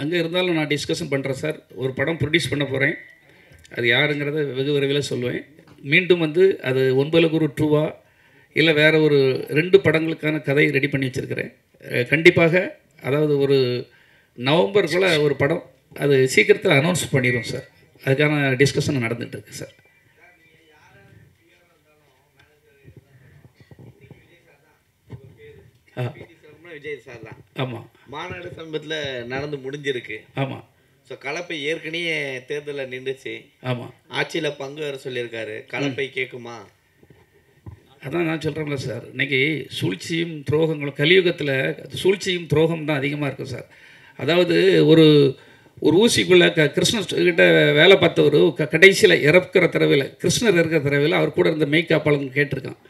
அங்கே இருந்தாலும் நான் டிஸ்கஷன் பண்ணுறேன் சார். ஒரு படம் ப்ரொடியூஸ் பண்ண போகிறேன். அது யாருங்கிறத வெகு விரைவில் சொல்லுவேன். மீண்டும் வந்து அது 9 குரு 2வா இல்லை வேறு ஒரு 2 படங்களுக்கான கதை ரெடி பண்ணி வச்சுருக்கிறேன். கண்டிப்பாக அதாவது ஒரு நவம்பருக்குள்ளே ஒரு படம் அது சீக்கிரத்தில் அனௌன்ஸ் பண்ணிடுவோம் சார். அதுக்கான டிஸ்கஷன் நடந்துகிட்ருக்கு சார். விஜய் சார் தான். ஆமாம், மாநாடு சமீபத்தில் நடந்து முடிஞ்சிருக்கு. ஆமாம். ஸோ கலப்பை ஏற்கனவே தேர்தலில் நின்றுச்சு. ஆமாம், ஆட்சியில் பங்கு வர சொல்லியிருக்காரு. கலப்பை கேட்குமா? அதான் நான் சொல்கிறேன்ல சார், இன்றைக்கி சூழ்ச்சியும் துரோகங்களும் கலியுகத்தில் சூழ்ச்சியும் துரோகம் தான் அதிகமாக இருக்கும் சார். அதாவது ஒரு ஊசிக்குள்ளே கிருஷ்ணர்கிட்ட வேலை பார்த்தவர் கடைசியில் இறக்குற தடவையில் கிருஷ்ணர் இருக்கிற தடவையில் அவர் கூட இருந்த மெய்காப்பாளங்க கேட்டிருக்கான்,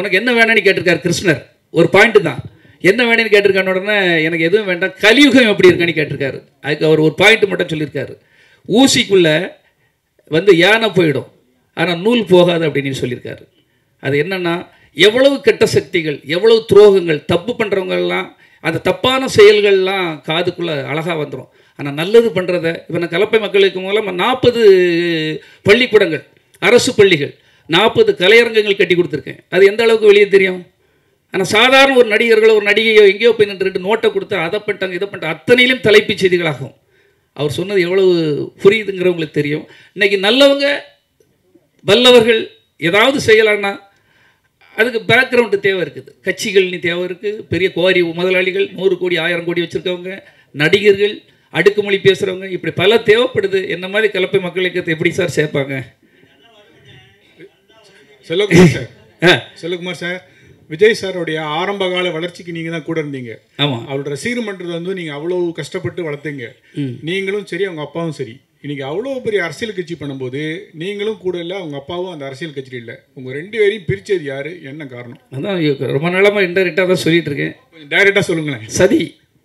உனக்கு என்ன வேணும்னு கேட்டிருக்காரு கிருஷ்ணர். ஒரு பாயிண்ட்டு தான், என்ன வேணும்னு கேட்டிருக்கான உடனே எனக்கு எதுவும் வேண்டாம், கலியுகம் எப்படி இருக்கான்னு கேட்டிருக்காரு. அதுக்கு அவர் ஒரு பாயிண்ட்டு மட்டும் சொல்லியிருக்காரு, ஊசிக்குள்ளே வந்து யானை போயிடும் ஆனால் நூல் போகாது அப்படின்னு சொல்லியிருக்காரு. அது என்னென்னா, எவ்வளவு கெட்ட சக்திகள், எவ்வளவு துரோகங்கள், தப்பு பண்ணுறவங்கெல்லாம் அந்த தப்பான செயல்கள்லாம் காதுக்குள்ளே அழகாக வந்துடும். ஆனால் நல்லது பண்ணுறத இப்போ நான் கலப்பை மக்களுக்கு மூலமாக 40 பள்ளிக்கூடங்கள், அரசு பள்ளிகள், 40 கலையரங்கங்கள் கட்டி கொடுத்துருக்கேன். அது எந்த அளவுக்கு வெளியே தெரியும்? ஆனால் சாதாரண ஒரு நடிகர்களோ ஒரு நடிகையோ எங்கேயோ போய் நின்று நோட்டை கொடுத்து அதை பண்ணிட்டாங்க இதை பண்ணிட்டாங்க, அத்தனையிலும் தலைப்புச் செய்திகளாகும். அவர் சொன்னது எவ்வளவு புரியுதுங்கிறவங்களுக்கு தெரியும். இன்றைக்கி நல்லவங்க வல்லவர்கள் ஏதாவது செய்யலான்னா அதுக்கு பேக்ரவுண்டு தேவை இருக்குது, கட்சிகள்னு தேவை இருக்குது, பெரிய கோரி முதலாளிகள் 100 கோடி 1000 கோடி வச்சுருக்கவங்க, நடிகர்கள், அடுக்குமொழி பேசுகிறவங்க, இப்படி பல தேவைப்படுது. என்ன மாதிரி கலப்பை மக்களுக்கு எப்படி சார் சேர்ப்பாங்க? செல்வகுமார் சார், விஜய் சாரோடைய ஆரம்ப கால வளர்ச்சிக்கு நீங்கள் தான் கூட இருந்தீங்க. ஆமாம், அவரோட ரசிகர் மன்றத்தை வந்து நீங்கள் அவ்வளோ கஷ்டப்பட்டு வளர்த்தீங்க. நீங்களும் சரி அவங்க அப்பாவும் சரி. இன்றைக்கி அவ்வளோ பெரிய அரசியல் கட்சி பண்ணும்போது நீங்களும் கூட இல்லை, அவங்க அப்பாவும் அந்த அரசியல் கட்சியில் இல்லை. உங்கள் 2 பேரையும் பிரித்தது யார், என்ன காரணம்? அதான் ரொம்ப நாளமாக இன்டெரக்டாக தான் சொல்லிகிட்டு இருக்கேன். டைரெக்டாக சொல்லுங்களேன்.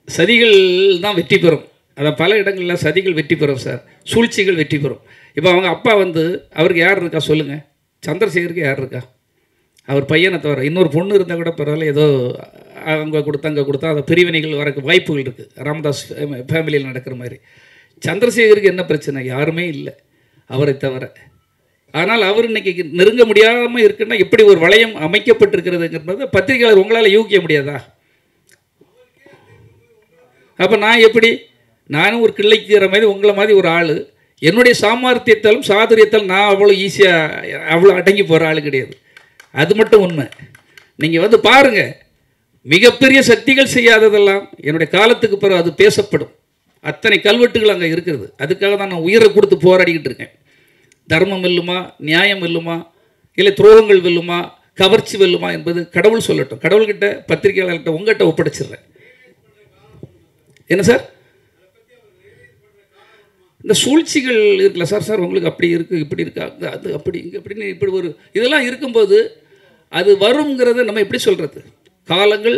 சதிகள் தான் வெற்றி பெறும். அதான் பல இடங்களில் சதிகள் வெற்றி பெறும் சார், சூழ்ச்சிகள் வெற்றி பெறும். இப்போ அவங்க அப்பா வந்து அவருக்கு யார் இருக்கா சொல்லுங்கள்? சந்திரசேகருக்கு யார் இருக்கா? அவர் பையனை தவிர இன்னொரு பொண்ணு இருந்தால் கூட பரவாயில்ல, ஏதோ அங்கே கொடுத்தா அந்த பிரிவினைகள் வரக்கு வாய்ப்புகள் இருக்குது. ராமதாஸ் ஃபேமிலியில் நடக்கிற மாதிரி. சந்திரசேகருக்கு என்ன பிரச்சனை? யாருமே இல்லை அவரை தவிர. ஆனால் அவர் இன்றைக்கி நெருங்க முடியாமல் இருக்குன்னா எப்படி ஒரு வளையம் அமைக்கப்பட்டிருக்கிறதுங்கிறது பத்திரிகையாளர் உங்களால் யூகிக்க முடியாதா? அப்போ நான் எப்படி, நானும் ஒரு கிள்ளைக்கிற மாதிரி உங்களை மாதிரி ஒரு ஆள், என்னுடைய சாமர்த்தியத்தாலும் சாதுரியத்தாலும் நான் அவ்வளோ ஈஸியாக அவ்வளோ அடங்கி போகிற ஆள் கிடையாது. அது மட்டும் உண்மை. நீங்கள் வந்து பாருங்கள், மிகப்பெரிய சக்திகள் செய்யாததெல்லாம் என்னுடைய காலத்துக்கு பிறகு அது பேசப்படும். அத்தனை கல்வெட்டுகள் அங்கே இருக்கிறது. அதுக்காக தான் நான் உயிரை கொடுத்து போராடிக்கிட்டு இருக்கேன். தர்மம் வெல்லுமா, நியாயம் வெல்லுமா, இல்லை துரோகங்கள் வெல்லுமா, கவர்ச்சி வெல்லுமா என்பது கடவுள் சொல்லட்டும். கடவுள்கிட்ட, பத்திரிகையாளர்கிட்ட, உங்கள்கிட்ட ஒப்படைச்சிடுறேன். என்ன சார் இந்த சூழ்ச்சிகள் இருக்குல்ல சார் உங்களுக்கு அப்படி இருக்குது, இப்படி இருக்கா, அது அப்படி இங்கே அப்படின்னு இப்படி ஒரு இதெல்லாம் இருக்கும்போது அது வருங்கிறத நம்ம எப்படி சொல்கிறது? காலங்கள்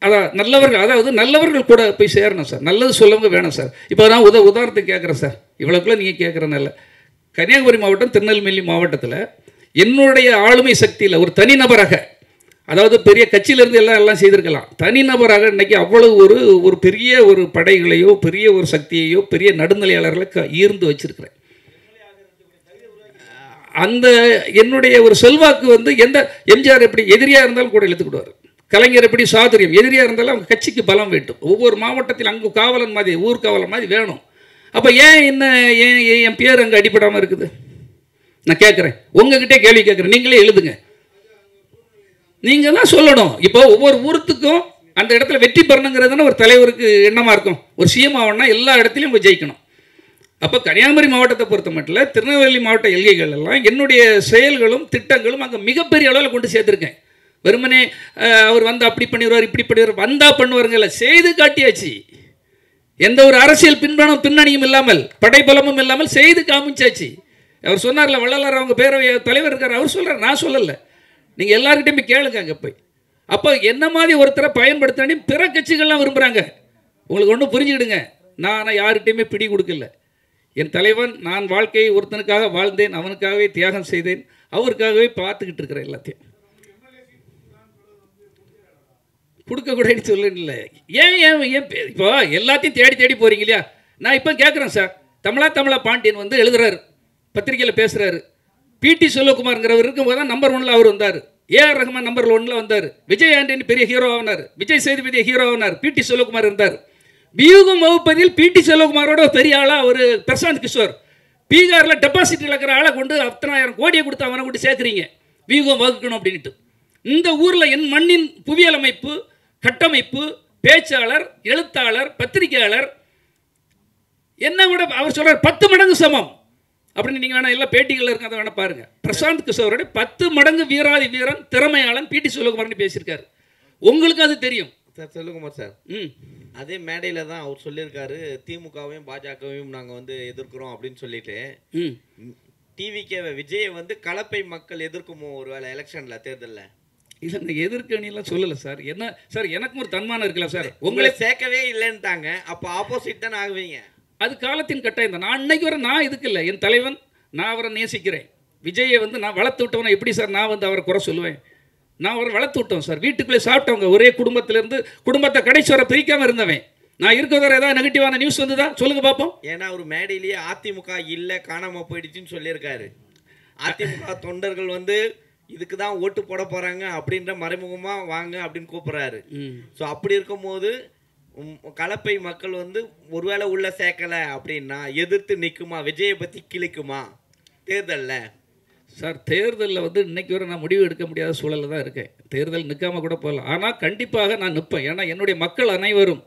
அதான் நல்லவர்கள், அதாவது நல்லவர்கள் கூட போய் சேரணும் சார். நல்லது சொல்லவங்க வேணும் சார். இப்போ நான் உதாரணத்துக்கு கேட்குறேன் சார், இவ்வளோக்குள்ளே நீங்கள் கேட்குறனால கன்னியாகுமரி மாவட்டம், திருநெல்வேலி மாவட்டத்தில் என்னுடைய ஆளுமை சக்தியில் ஒரு தனிநபராக, அதாவது பெரிய கட்சியிலேருந்து எல்லாம் செய்திருக்கலாம், தனிநபராக இன்றைக்கி அவ்வளவு ஒரு பெரிய ஒரு படைகளையோ பெரிய ஒரு சக்தியையோ பெரிய நடுநிலையாளர்களை ஈர்ந்து வச்சிருக்கிறேன். அந்த என்னுடைய ஒரு செல்வாக்கு வந்து எந்த எம்ஜிஆர் எப்படி எதிரியாக இருந்தாலும் கூட இழுத்துக்கிடுவார், கலைஞர் எப்படி சாதுரியம், எதிரியாக இருந்தாலும் அவங்க கட்சிக்கு பலம் வேண்டும். ஒவ்வொரு மாவட்டத்தில் அங்கே காவலன் மாதிரி, ஊர் காவலன் மாதிரி வேணும். அப்போ ஏன் என் பேர் அங்கே அடிபடாமல் இருக்குது? நான் கேட்குறேன், உங்ககிட்டே கேள்வி கேட்குறேன், நீங்களே எழுதுங்க, நீங்கள் தான் சொல்லணும். இப்போ ஒவ்வொரு ஊருத்துக்கும் அந்த இடத்துல வெற்றி பெறணுங்கிறதுன்னு ஒரு தலைவருக்கு எண்ணமாக இருக்கும். ஒரு சிஎம் ஆகணும்னா எல்லா இடத்துலையும் போய் ஜெயிக்கணும். அப்போ கன்னியாகுமரி மாவட்டத்தை பொறுத்த மட்டும் திருநெல்வேலி மாவட்ட எல்கைகள் எல்லாம் என்னுடைய செயல்களும் திட்டங்களும் அங்கே மிகப்பெரிய அளவில் கொண்டு சேர்த்துருக்கேன். வெறுமனே அவர் வந்து அப்படி பண்ணிடுவார், இப்படி பண்ணிடுவார், வந்தால் பண்ணுவாருங்கல்ல, செய்து காட்டியாச்சு. எந்த ஒரு அரசியல் பின்னணியும் இல்லாமல், படைபலமும் இல்லாமல் செய்து காமிச்சாச்சு. அவர் சொன்னார்ல, வள்ளலார் அவங்க பேரவை தலைவர் இருக்கார், அவர் சொல்கிறார், நான் சொல்லலை. நீங்கள் எல்லாருக்கிட்டையும் போய் கேளுங்க அங்கே போய். அப்போ என்ன மாதிரி ஒருத்தரை பயன்படுத்தணும் பிற கட்சிகள்லாம் விரும்புகிறாங்க. உங்களுக்கு ஒன்றும் புரிஞ்சுக்கிடுங்க, நான் யார்கிட்டையுமே பிடி கொடுக்கல. என் தலைவன், நான் வாழ்க்கையை ஒருத்தனுக்காக வாழ்ந்தேன், அவனுக்காகவே தியாகம் செய்தேன், அவருக்காகவே பார்த்துக்கிட்டு இருக்கிறேன் எல்லாத்தையும். கொடுக்கக்கூடாதுன்னு சொல்லல. ஏன் ஏன் ஏன் இப்போ எல்லாத்தையும் தேடி தேடி போகிறீங்க இல்லையா? நான் இப்போ கேட்குறேன் சார், தமிழா பாண்டியன் வந்து எழுதுறாரு, பத்திரிகையில் பேசுகிறாரு. பிடி செல்வகுமார்ங்கிறவர் இருக்கும்போது தான் நம்பர் 1ல் அவர் வந்தார். ஏஆர் ரஹ்மான் நம்பர் 1ல் வந்தார். விஜய் ஆண்டனி பெரிய ஹீரோ ஆனார். விஜய் சேதுபதி ஹீரோ ஆனார். பிடி செல்வகுமார் இருந்தார். வியூகம் வகுப்பதில் பிடி செல்வகுமாரோட பெரிய ஆளாக ஒரு பிரசாந்த் கிஷோர். பீகாரில் டெபாசிட் இழக்கிற ஆளை கொண்டு 10,000 கோடியை கொடுத்து அவனை கொண்டு சேர்க்குறீங்க வியூகம் வகுக்கணும் அப்படின்ட்டு. இந்த ஊரில் என் மண்ணின் புவியியல் அமைப்பு, கட்டமைப்பு, பேச்சாளர், எழுத்தாளர், பத்திரிகையாளர் என்ன விட அவர் சொல்கிறார் 10 மடங்கு சமம் அப்படின்னு. நீங்கள் வேணா எல்லாம் பேட்டிகளில் இருக்க அதை வேணா பாருங்கள். பிரசாந்த் கிஷோரோட 10 மடங்கு வீராதி வீரன், திறமையாளன் பிடி செல்வகுமார்னு பேசியிருக்காரு. உங்களுக்கு அது தெரியும் சார். செல்வகுமார் சார் அதே மேடையில் தான் அவர் சொல்லியிருக்காரு, திமுகவையும் பாஜகவையும் நாங்கள் வந்து எதிர்க்கிறோம் அப்படின்னு சொல்லிட்டு. டிவிகே விஜயை வந்து கலப்பை மக்கள் எதிர்க்குமோ ஒரு வேளை எலெக்ஷனில், தேர்தலில்? இல்லை, இந்த எதிர்க்கணியெல்லாம் சொல்லலை சார். என்ன சார், எனக்கும் ஒரு தன்மானம் இருக்கலாம் சார். உங்களை சேர்க்கவே இல்லைன்ட்டாங்க, அப்போ ஆப்போசிட் தானே ஆகுவீங்க. அது காலத்தின் கட்டாயம் தான். நான் இன்னைக்கு வர நான் இதுக்கு இல்லை. என் தலைவன், நான் அவரை நேசிக்கிறேன். விஜயை வந்து நான் வளர்த்து விட்டவனை எப்படி சார் நான் வந்து அவரை குறை சொல்லுவேன்? நான் அவரை வளர்த்து விட்டோம் சார். வீட்டுக்குள்ளே சாப்பிட்டவங்க, ஒரே குடும்பத்திலேருந்து குடும்பத்தை கடைசி வரை பிரிக்காமல் இருந்தவன். நான் இருக்கிற ஏதாவது நெகட்டிவான நியூஸ் வந்துதா சொல்லுங்க பார்ப்போம். ஏன்னா ஒரு மேடையிலேயே அதிமுக இல்லை, காணாமல் போயிடுச்சுன்னு சொல்லியிருக்காரு. அதிமுக தொண்டர்கள் வந்து இதுக்கு தான் ஓட்டு போட போகிறாங்க அப்படின்ற மறைமுகமாக வாங்க அப்படின்னு கூப்பிட்றாரு. ஸோ அப்படி இருக்கும்போது கலப்பை மக்கள் வந்து ஒருவேளை உள்ள சேர்க்கலை அப்படின்னா எதிர்த்து நிற்குமா? விஜயை பற்றி கிழிக்குமா தேர்தலில்? சார், தேர்தலில் வந்து இன்றைக்கி வரை நான் முடிவு எடுக்க முடியாத சூழலில் தான் இருக்கேன். தேர்தல் நிற்காமல் கூட போகலாம். ஆனால் கண்டிப்பாக நான் நிற்பேன். ஏன்னா என்னுடைய மக்கள் அனைவரும்,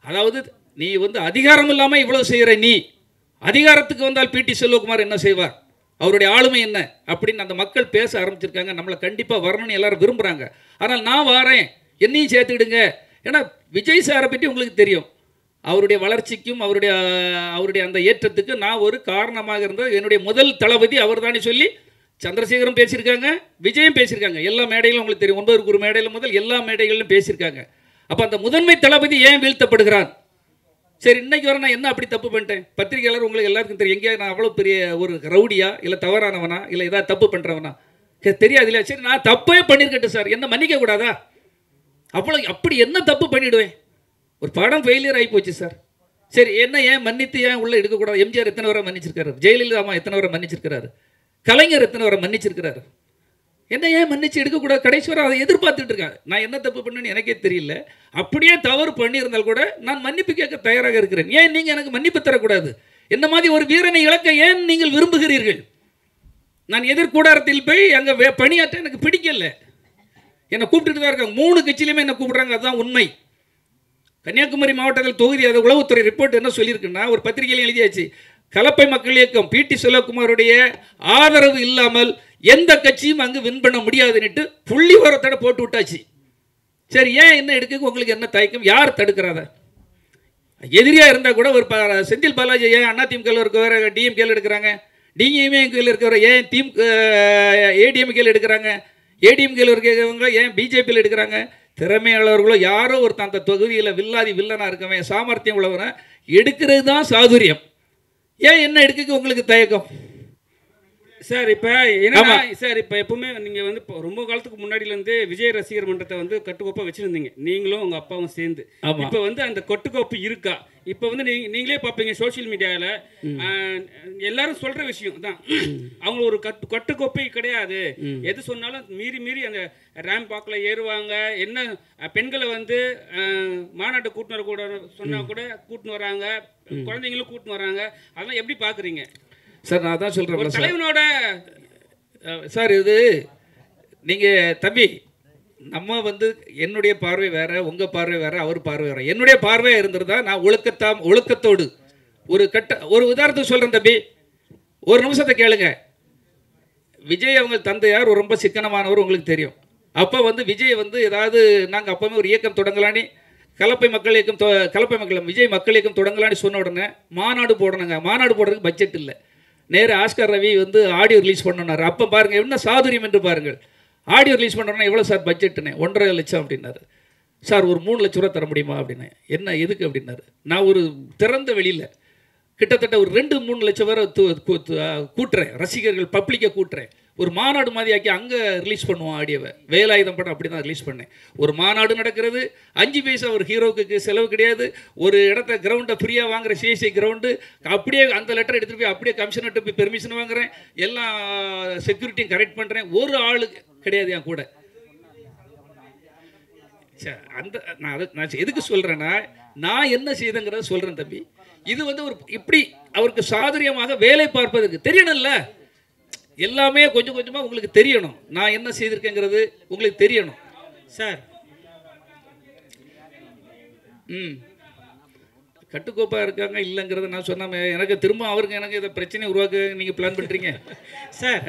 அதாவது நீ வந்து அதிகாரம் இல்லாமல் இவ்வளோ செய்கிற, நீ அதிகாரத்துக்கு வந்தால் பிடி செல்வகுமார் என்ன செய்வார், அவருடைய ஆளுமை என்ன அப்படின்னு அந்த மக்கள் பேச ஆரம்பிச்சிருக்காங்க. நம்மளை கண்டிப்பாக வரணும்னு எல்லாரும் விரும்புகிறாங்க. ஆனால் நான் வரேன், என்னையும் சேர்த்துக்கிடுங்க. ஏன்னா விஜய் சாரை பற்றி உங்களுக்கு தெரியும். அவருடைய வளர்ச்சிக்கும் அவருடைய அந்த ஏற்றத்துக்கு நான் ஒரு காரணமாக இருந்தது. என்னுடைய முதல் தளபதி அவர் தானே சொல்லி சந்திரசேகரும் பேசியிருக்காங்க, விஜயும் பேசியிருக்காங்க. எல்லா மேடைகளும் உங்களுக்கு தெரியும். 9 மேடையில் முதல் எல்லா மேடைகளிலும் பேசியிருக்காங்க. அப்போ அந்த முதன்மை தளபதி ஏன் வீழ்த்தப்படுகிறான்? சரி, இன்னைக்கு வர நான் என்ன அப்படி தப்பு பண்ணிட்டேன்? பத்திரிகையாளர் உங்களுக்கு எல்லாருக்கும் தெரியும். எங்கேயா நான் அவ்வளோ பெரிய ஒரு ரவுடியா, இல்லை தவறானவனா, இல்லை ஏதாவது தப்பு பண்ணுறவனா தெரியாது இல்லையா? சரி, நான் தப்பே பண்ணியிருக்கட்டும் சார், என்ன மன்னிக்க கூடாதா? அப்படி என்ன தப்பு பண்ணிவிடுவேன்? ஒரு படம் ஃபெயிலியர் ஆகி போச்சு சார். சரி, என்ன ஏன் மன்னித்து ஏன் உள்ளே எடுக்கக்கூடாது? எம்ஜிஆர் எத்தனை வரை மன்னிச்சிருக்காரு? ஜெயலலிதா அம்மா எத்தனை வரை மன்னிச்சிருக்கிறாரு? கலைஞர் எத்தனை வரை மன்னிச்சிருக்கிறாரு? என்ன ஏன் மன்னிச்சு எடுக்கக்கூடாது? கடைசி வரை அதை எதிர்பார்த்துட்டு இருக்காங்க. நான் என்ன தப்பு பண்ணேன்னு எனக்கே தெரியல. அப்படியே தவறு பண்ணியிருந்தால் கூட நான் மன்னிப்பு கேட்க தயாராக இருக்கிறேன். ஏன் நீங்கள் எனக்கு மன்னிப்பு தரக்கூடாது? என்ன மாதிரி ஒரு வீரனை இழக்க ஏன் நீங்கள் விரும்புகிறீர்கள்? நான் எதிர்கூடாரத்தில் போய் அங்கே பணியாற்ற எனக்கு பிடிக்கல. என்னை கூப்பிட்டுட்டு தான் இருக்காங்க. 3 கட்சியிலுமே என்னை கூப்பிட்றாங்க. அதுதான் உண்மை. கன்னியாகுமரி மாவட்டத்தில் தொகுதி அது உளவுத்துறை ரிப்போர்ட் என்ன சொல்லியிருக்குன்னா, ஒரு பத்திரிகையிலும் எழுதியாச்சு, கலப்பை மக்கள் இயக்கம் பிடி செல்வகுமாருடைய ஆதரவு இல்லாமல் எந்த கட்சியும் அங்கு வின் பண்ண முடியாதுன்னுட்டு புள்ளி வரத்தோட போட்டு விட்டாச்சு. சரி, ஏன் என்ன எடுக்க உங்களுக்கு என்ன தயக்கம்? யார் தடுக்கிறாத? எதிரியாக இருந்தால் கூட ஒரு செந்தில் பாலாஜி ஏன் அதிமுகவில் இருக்கவர டிஎம்கேல எடுக்கிறாங்க, டிஎம்கேல இருக்கிறவர ஏன் ஏடிஎம்கேல எடுக்கிறாங்க, ஏடிஎம்கேல இருக்கிறவங்க ஏன் பிஜேபியில் எடுக்கிறாங்க? திறமையாளர்களோ யாரோ ஒருத்தன் அந்த தொகுதியில் வில்லனாக இருக்கவன், சாமர்த்தியம் உள்ளவனை எடுக்கிறது தான் சாதுரியம். ஏன் என்ன எடுக்க உங்களுக்கு தயக்கம்? சார், இப்போ என்ன சார், இப்போ எப்பவுமே நீங்கள் வந்து இப்போ ரொம்ப காலத்துக்கு முன்னாடியிலேருந்து விஜய் ரசிகர் மன்றத்தை வந்து கட்டுக்கோப்பாக வச்சுருந்தீங்க, நீங்களும் உங்கள் அப்பாவும் சேர்ந்து. இப்போ வந்து அந்த கட்டுக்கோப்பு இருக்கா? இப்போ வந்து நீங்களே பார்ப்பீங்க சோஷியல் மீடியாவில் எல்லாரும் சொல்கிற விஷயம் தான், அவங்க ஒரு கட்டுக்கோப்பை கிடையாது. எது சொன்னாலும் மீறி அந்த ரேம்ப் வாக்கில் ஏறுவாங்க. என்ன பெண்களை வந்து மாநாட்டை கூட்டின்னு வரக்கூட சொன்னால் கூட கூட்டின்னு வராங்க, குழந்தைங்களும் கூட்டின்னு வராங்க. அதெல்லாம் எப்படி பார்க்குறீங்க சார்? நான் தான் சொல்கிறேன் தலைவனோட சார், இது நீங்கள் தம்பி, நம்ம வந்து என்னுடைய பார்வை வேறு, உங்கள் பார்வை வேறு, அவர் பார்வை வேறு. என்னுடைய பார்வையாக இருந்திருந்தா நான் ஒழுக்கத்தோடு ஒரு உதாரணத்துக்கு சொல்கிறேன் தம்பி, ஒரு நிமிஷத்தை கேளுங்க. விஜய் அவங்க தந்தையார் ரொம்ப சிக்கனமானவர், உங்களுக்கு தெரியும். அப்போ வந்து விஜய் வந்து ஏதாவது நாங்கள் அப்போவுமே ஒரு இயக்கம் தொடங்கலான்னு, கலப்பை மக்கள் விஜய் மக்கள் இயக்கம் தொடங்கலான்னு சொன்ன உடனே மாநாடு போடணுங்க. மாநாடு போடுறதுக்கு பட்ஜெட் இல்லை. நேரு ஆஸ்கர் ரவி வந்து ஆடியோ ரிலீஸ் பண்ணனார். அப்போ பாருங்கள் என்ன சாதுரியம் என்று பாருங்கள். ஆடியோ ரிலீஸ் பண்ணுறோன்னா எவ்வளோ சார் பட்ஜெட்டுன்னு? 1.5 லட்சம் அப்படின்னாரு. சார் ஒரு 3 லட்ச ரூபா தர முடியுமா அப்படின்னு. என்ன எதுக்கு அப்படின்னாரு. நான் ஒரு திறந்த வெளியில் கிட்டத்தட்ட ஒரு 2-3 லட்சம் பேரை கூட்டுறேன், ரசிகர்கள் பப்ளிக்கை கூட்டுறேன். ஒரு மாநாடு மாதிரி ஆக்கி அங்கே ரிலீஸ் பண்ணுவோம் ஆடியோவை. வேலாயுதம் படம் அப்படி தான் ரிலீஸ் பண்ணேன். ஒரு மாநாடு நடக்கிறது, 5 பைசா ஒரு ஹீரோவுக்கு செலவு கிடையாது. ஒரு இடத்த கிரவுண்டை ஃப்ரீயாக வாங்குற சிஎஸ்ஐ கிரவுண்டு, அப்படியே அந்த லெட்டர் எடுத்துகிட்டு போய் அப்படியே கமிஷனர்கிட்ட போய் பெர்மிஷன் வாங்குறேன், எல்லா செக்யூரிட்டியும் கரெக்ட் பண்ணுறேன். ஒரு ஆளு கிடையாது என் கூட. நான் எதுக்கு சொல்கிறேன்னா, நான் என்ன செய்தேங்கிறத சொல்கிறேன் தம்பி. இது வந்து ஒரு இப்படி அவருக்கு சாதுரியமாக வேலை பார்ப்பதற்கு தெரியணும்ல. எல்லாமே கொஞ்சம் கொஞ்சமாக உங்களுக்கு தெரியணும். நான் என்ன செய்திருக்கேங்கிறது உங்களுக்கு தெரியணும் சார். கட்டுக்கோப்பாக இருக்காங்க இல்லைங்கிறத நான் சொன்னாம எனக்கு திரும்ப அவருக்கு எனக்கு இதை பிரச்சனை உருவாக்க நீங்கள் பிளான் பண்ணுறீங்க சார்.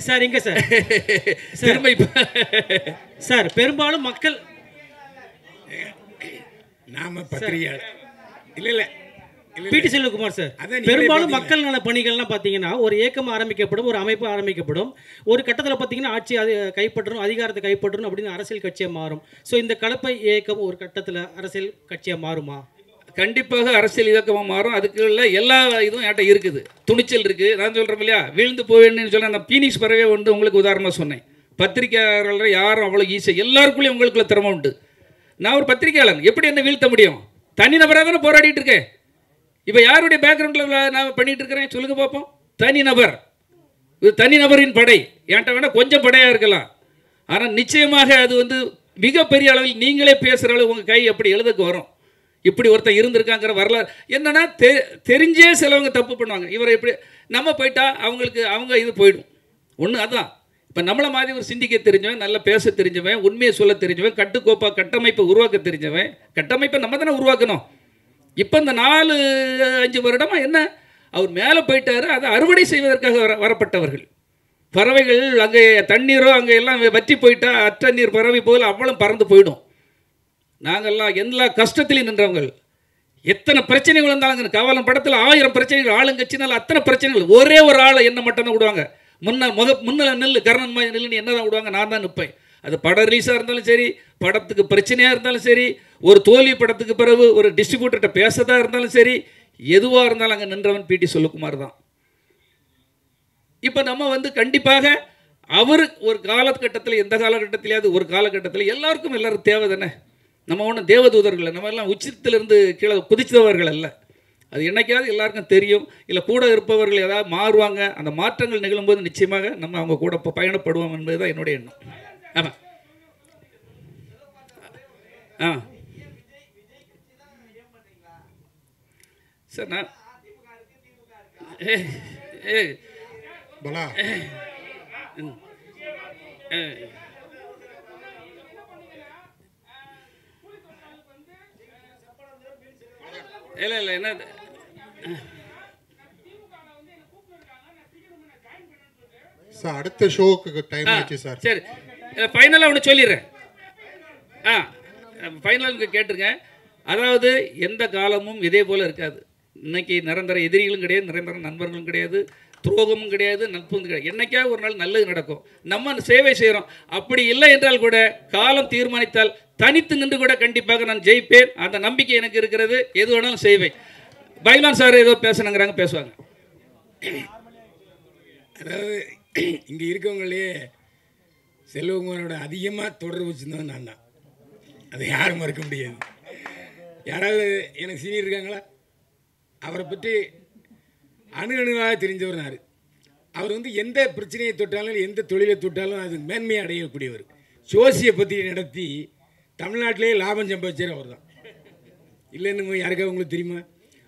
சார் இங்கே சார் திரும்ப இப்போ சார் பெரும்பாலும் மக்கள் நாம பத்திரிகையாளர் இல்லை பிடி செல்வகுமார் சார், பெரும்பாலும் மக்கள் நல பணிகள்லாம் பார்த்தீங்கன்னா ஒரு இயக்கம் ஆரம்பிக்கப்படும், ஒரு அமைப்பு ஆரம்பிக்கப்படும், ஒரு கட்டத்தில் பார்த்தீங்கன்னா ஆட்சி கைப்பற்றணும், அதிகாரத்தை கைப்பற்றணும் அப்படின்னு அரசியல் கட்சியாக மாறும். ஸோ இந்த கலப்பை இயக்கம் ஒரு கட்டத்தில் அரசியல் கட்சியாக மாறுமா? கண்டிப்பாக அரசியல் இயக்கமாக மாறும். அதுக்குள்ள எல்லா இதுவும் என்கிட்ட இருக்குது. துணிச்சல் இருக்குது. நான் சொல்கிறேன் இல்லையா, வீழ்ந்து போவேன்னு சொல்ல அந்த பீனிக்ஸ் பறவை வந்து உங்களுக்கு உதாரணமாக சொன்னேன். பத்திரிகையாளர்கள் யாரும் அவ்வளோ ஈஸியாக எல்லாருக்குள்ளேயும் உங்களுக்குள்ள திறமை உண்டு. நான் ஒரு பத்திரிகையாளன், எப்படி என்ன வீழ்த்த முடியும்? தனிநபராக தானே போராடிட்டு இருக்கேன். இப்போ யாருடைய பேக்ரவுண்டில் நான் பண்ணிகிட்டு இருக்கிறேன் சொல்லுங்கள் பார்ப்போம். தனிநபர், இது தனிநபரின் படை. என்கிட்ட வேணால் கொஞ்சம் படையாக இருக்கலாம், ஆனால் நிச்சயமாக அது வந்து மிகப்பெரிய அளவில் நீங்களே பேசுகிற அளவு உங்கள் கை எப்படி எழுதுக்கு வரும். இப்படி ஒருத்தர் இருந்திருக்காங்கிற வரலாறு என்னென்னா தெரிஞ்சே சிலவங்க தப்பு பண்ணுவாங்க. இவரை எப்படி நம்ம போயிட்டா அவங்களுக்கு அவங்க இது போயிடும். ஒன்று அதான். இப்போ நம்மளை மாதிரி ஒரு சிந்திக்க தெரிஞ்சவன், நல்லா பேச தெரிஞ்சவன், உண்மையை சொல்ல தெரிஞ்சவன், கட்டுக்கோப்பாக கட்டமைப்பை உருவாக்க தெரிஞ்சவன். கட்டமைப்பை நம்ம தானே உருவாக்கணும். இப்போ இந்த 4-5 வருடமாக என்ன அவர் மேலே போயிட்டார். அதை அறுவடை செய்வதற்காக வரப்பட்டவர்கள். பறவைகள் அங்கே தண்ணீரோ அங்கே எல்லாம் வற்றி போயிட்டா அற்ற நீர் பறவை போல் அவ்வளோ பறந்து போயிடும். நாங்கள்லாம் எல்லா கஷ்டத்திலையும் நின்றவங்கள். எத்தனை பிரச்சனைகள் இருந்தாலும் காவலன் படத்தில் 1000 பிரச்சனைகள், ஆளுங்கட்சினால அத்தனை பிரச்சனைகள். ஒரே ஒரு ஆளை என்ன மட்டும் தான் விடுவாங்க. முன்னில் நெல் கர்ணன் மாதிரி நெல்லுன்னு என்ன தான் விடுவாங்க, நான் தான் நிற்பேன். அது படம் ரிலீஸாக இருந்தாலும் சரி, படத்துக்கு பிரச்சனையாக இருந்தாலும் சரி, ஒரு தோல்வி படத்துக்கு பிறகு ஒரு டிஸ்ட்ரிபியூட்டர்கிட்ட பேசதாக இருந்தாலும் சரி, எதுவாக இருந்தாலும் அங்கே நின்றவன் பிடி செல்வகுமார் தான். இப்போ நம்ம வந்து கண்டிப்பாக அவர் ஒரு காலகட்டத்தில், எந்த காலகட்டத்திலேயாவது ஒரு காலகட்டத்தில் எல்லாருக்கும் எல்லாரும் தேவை தானே. நம்ம ஒன்றும் தேவதூதர்கள், நம்ம எல்லாம் உச்சத்திலிருந்து கீழே குதிச்சவர்கள் அல்ல. அது என்னைக்காவது எல்லாருக்கும் தெரியும். இல்லை கூட இருப்பவர்கள் ஏதாவது மாறுவாங்க. அந்த மாற்றங்கள் நிகழும்போது நிச்சயமாக நம்ம அவங்க கூட பயணப்படுவோம் என்பது தான் என்னுடைய எண்ணம். ஆமாம். சார் நான் இல்லை என்ன சார் அடுத்த ஷோக்கு டைம் ஆச்சு சார். சரி, ஃபைனலாக ஒன்று சொல்லிடுறேன். ஃபைனலுக்கு கேட்டுருங்க. அதாவது எந்த காலமும் இதே போல் இருக்காது. இன்னைக்கு நிரந்தர எதிரிகளும் கிடையாது, நிரந்தர நண்பர்களும் கிடையாது, துரோகமும் கிடையாது, நட்பும் கிடையாது. என்னைக்காவது ஒரு நாள் நல்லது நடக்கும். நம்ம சேவை செய்கிறோம். அப்படி இல்லை என்றால் கூட காலம் தீர்மானித்தால் தனித்து நின்று கூட கண்டிப்பாக நான் ஜெயிப்பேன். அந்த நம்பிக்கை எனக்கு இருக்கிறது. எது வேணாலும் செய்வேன். பைலான் சார் ஏதோ பேசணுங்கிறாங்க, பேசுவாங்க. அதாவது இங்கே இருக்கவங்களே செல்வகுமாரோட அதிகமாக தொடர்பு வச்சுருந்தவன் நான் தான். அதை யாரும் மறுக்க முடியாது. யாராவது எனக்கு சீனியர் இருக்காங்களா? அவரை பற்றி அணுவாக தெரிஞ்சவர் நான். அவர் வந்து எந்த பிரச்சனையை தொட்டாலும், எந்த தொழிலை தொட்டாலும் அது மேன்மையை அடையக்கூடியவர். சோசியை பற்றி நடத்தி தமிழ்நாட்டிலே லாபம் சம்பாதிச்சார் அவர் தான். இல்லைன்னு யாருக்காவது உங்களுக்கு தெரியுமா?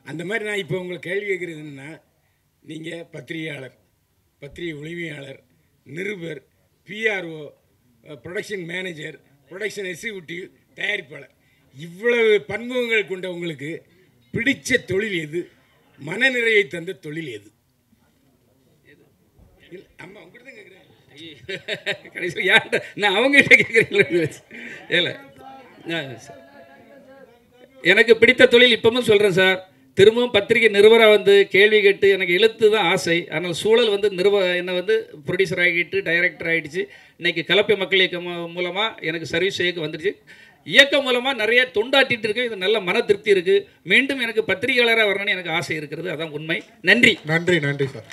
அந்த மாதிரி நான் இப்போ உங்களை கேள்வி கேட்குறது என்னென்னா, நீங்கள் பத்திரிகையாளர், பத்திரிகை உரிமையாளர், நிருபர், PRO, production manager, production executive, தயாரிப்பாளர், இவ்வளவு பன்முகங்கள் கொண்ட உங்களுக்கு பிடிச்ச தொழில் எது? மனநிறையை தந்த தொழில் எது? அம்மா உங்கள்கிட்ட தான் கேட்குறேன். கடைசியில் யார்கிட்ட நான் அவங்ககிட்ட கேட்குறேன். இல்லை, எனக்கு பிடித்த தொழில் இப்பவும் சொல்கிறேன் சார். திரும்பவும் பத்திரிகை நிருபராக வந்து கேள்வி கேட்டு எனக்கு எழுத்து தான் ஆசை. ஆனால் சூழல் வந்து என்னை வந்து ப்ரொடியூசர் ஆகிட்டு டைரக்டர் ஆகிடுச்சு. இன்றைக்கி கலப்பை மக்கள் இயக்கம் மூலமாக எனக்கு சர்வீஸ் செய்ய வந்துடுச்சு. இயக்கம் மூலமாக நிறைய தொண்டாட்டிட்டு இருக்கேன். இது நல்ல மன திருப்தி இருக்குது. மீண்டும் எனக்கு பத்திரிகையாளராக வரணும்னு எனக்கு ஆசை இருக்கிறது. அதான் உண்மை. நன்றி. நன்றி நன்றி சார்.